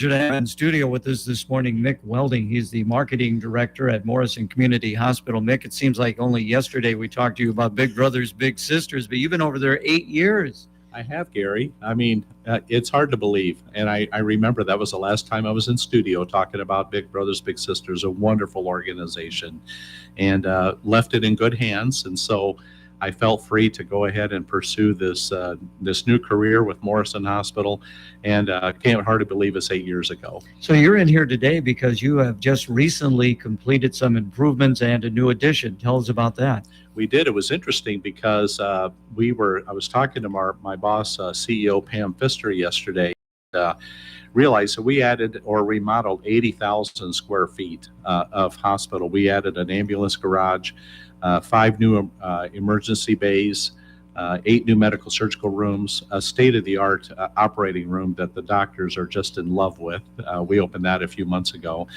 To have in studio with us this morning, Mick Welding. He's the marketing director at Morrison Community Hospital. Mick, it seems like only yesterday we talked to you about Big Brothers Big Sisters, but you've been over there 8 years. I have, Gary. I mean, it's hard to believe. And I remember that was the last time I was in studio talking about Big Brothers Big Sisters, a wonderful organization, and left it in good hands. And so I felt free to go ahead and pursue this new career with Morrison Hospital, and can't hardly believe it's 8 years ago. So you're in here today because you have just recently completed some improvements and a new addition. Tell us about that. We did. It was interesting because I was talking to my boss, CEO Pam Pfister, yesterday. Realized that we added or remodeled 80,000 square feet of hospital. We added an ambulance garage, 5 new emergency bays, 8 new medical surgical rooms, a state-of-the-art operating room that the doctors are just in love with. We opened that a few months ago.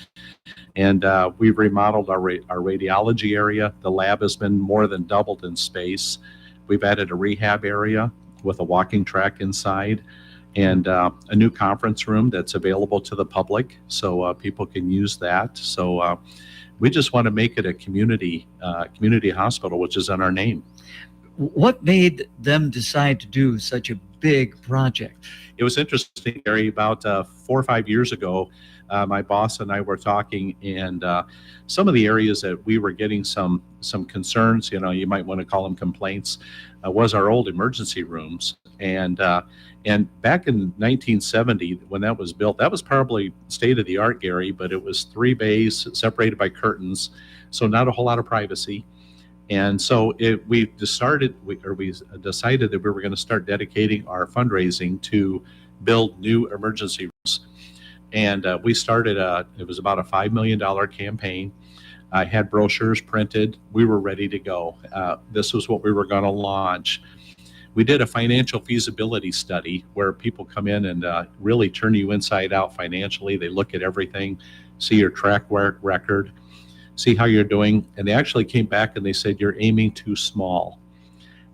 And we've remodeled our radiology area. The lab has been more than doubled in space. We've added a rehab area with a walking track inside, and a new conference room that's available to the public, so people can use that. So we just want to make it a community hospital, which is in our name. What made them decide to do such a big project? It was interesting, Gary. About 4 or 5 years ago, my boss and I were talking, and some of the areas that we were getting some concerns, you might want to call them complaints, was our old emergency rooms. And back in 1970, when that was built, that was probably state of the art, Gary, but it was 3 bays separated by curtains, so not a whole lot of privacy. And so we decided that we were going to start dedicating our fundraising to build new emergency rooms. And we started, it was about a $5 million campaign. I had brochures printed. We were ready to go. This was what we were going to launch. We did a financial feasibility study where people come in and really turn you inside out financially. They look at everything, see your track record, see how you're doing. And they actually came back and they said, you're aiming too small.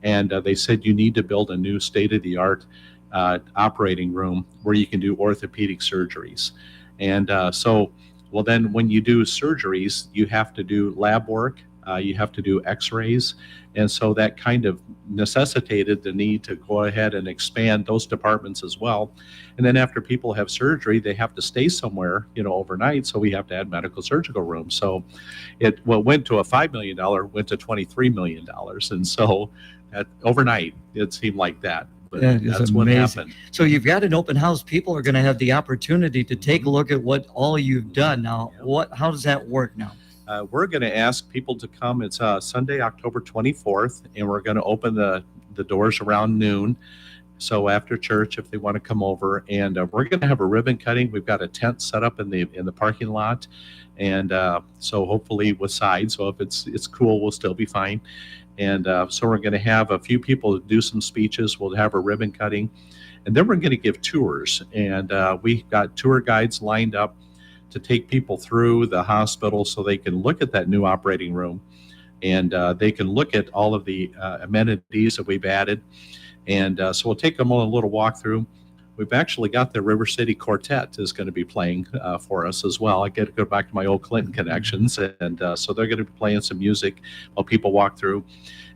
And they said, you need to build a new state-of-the-art operating room where you can do orthopedic surgeries. And well, then when you do surgeries, you have to do lab work, you have to do x-rays. And so that kind of necessitated the need to go ahead and expand those departments as well. And then after people have surgery, they have to stay somewhere, overnight. So we have to add medical surgical rooms. So it went to a $5 million, went to $23 million. And so overnight, it seemed like that. But that's what happened. So you've got an open house. People are going to have the opportunity to take a look at what all you've done. Now, how does that work now? We're going to ask people to come. It's Sunday, October 24th, and we're going to open the doors around noon. So after church, if they want to come over, and we're going to have a ribbon cutting. We've got a tent set up in the parking lot, and so hopefully with sides. So if it's cool, we'll still be fine. And so we're going to have a few people do some speeches. We'll have a ribbon cutting, and then we're going to give tours. And we've got tour guides lined up to take people through the hospital so they can look at that new operating room, and they can look at all of the amenities that we've added. And so we'll take them on a little walkthrough. We've actually got the River City Quartet is going to be playing for us as well. I get to go back to my old Clinton connections, and so they're going to be playing some music while people walk through.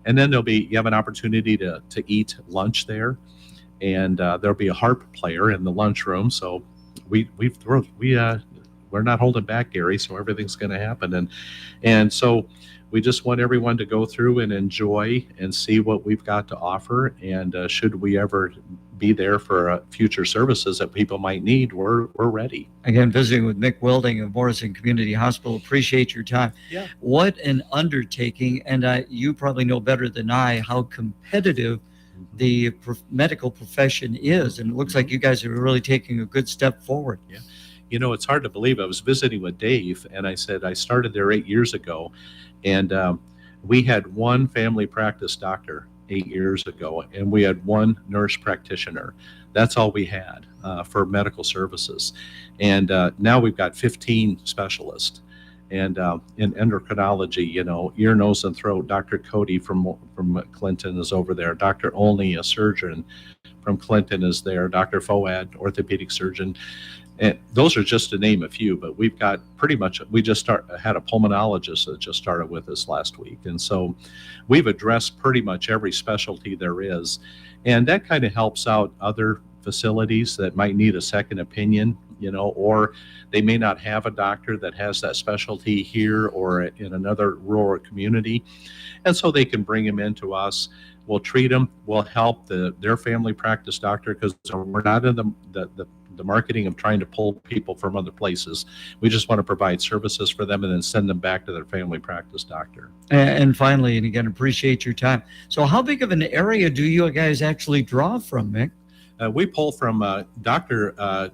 And then you have an opportunity to eat lunch there, and there'll be a harp player in the lunchroom. So we're not holding back, Gary. So everything's going to happen, and so we just want everyone to go through and enjoy and see what we've got to offer. And should we ever be there for future services that people might need, we're ready. Again, visiting with Mick Welding of Morrison Community Hospital. Appreciate your time. Yeah. What an undertaking. And you probably know better than I how competitive the medical profession is. And it looks like you guys are really taking a good step forward. Yeah. It's hard to believe. I was visiting with Dave, and I said I started there 8 years ago, and we had one family practice doctor 8 years ago, and we had one nurse practitioner. That's all we had for medical services. And now we've got 15 specialists. And in endocrinology, ear, nose, and throat, Dr. Cody from Clinton is over there. Dr. Olney, a surgeon from Clinton, is there. Dr. Foad, orthopedic surgeon. And those are just to name a few, but we've got we just had a pulmonologist that just started with us last week. And so we've addressed pretty much every specialty there is. And that kind of helps out other facilities that might need a second opinion, or they may not have a doctor that has that specialty here or in another rural community. And so they can bring them into us. We'll treat them. We'll help their family practice doctor, because we're not in the marketing of trying to pull people from other places. We just want to provide services for them and then send them back to their family practice doctor. And finally, and again, appreciate your time. So how big of an area do you guys actually draw from, Mick? We pull from Dr.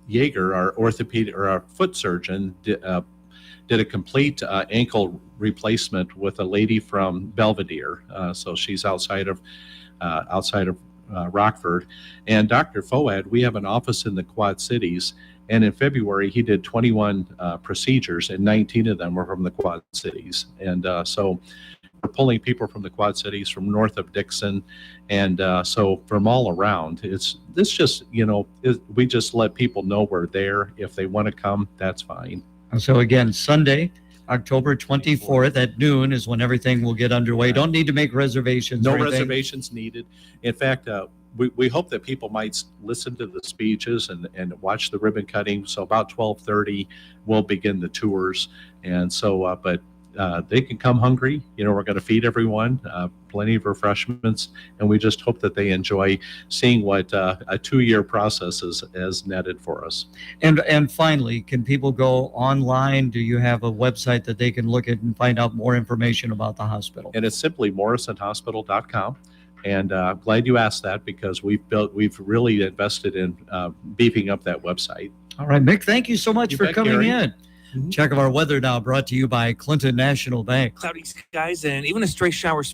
Yeager, our orthopedic or our foot surgeon, did a complete ankle replacement with a lady from Belvedere. So she's outside of Rockford. And Dr. Foad, we have an office in the Quad Cities. And in February, he did 21 procedures, and 19 of them were from the Quad Cities. And so we're pulling people from the Quad Cities, from north of Dixon, and so from all around. We just let people know we're there. If they want to come, that's fine. So again, Sunday, October 24th at noon is when everything will get underway. Don't need to make reservations. No reservations needed. In fact, we hope that people might listen to the speeches and watch the ribbon cutting. So about 12:30, we'll begin the tours. And so, but they can come hungry. We're going to feed everyone, plenty of refreshments, and we just hope that they enjoy seeing what a 2-year process has netted for us. And finally, can people go online? Do you have a website that they can look at and find out more information about the hospital? And it's simply morrisonhospital.com. And glad you asked that, because we've really invested in beefing up that website. All right, Mick, thank you so much for coming Gary. in. Check of our weather now brought to you by Clinton National Bank. Cloudy skies and even a stray shower spread.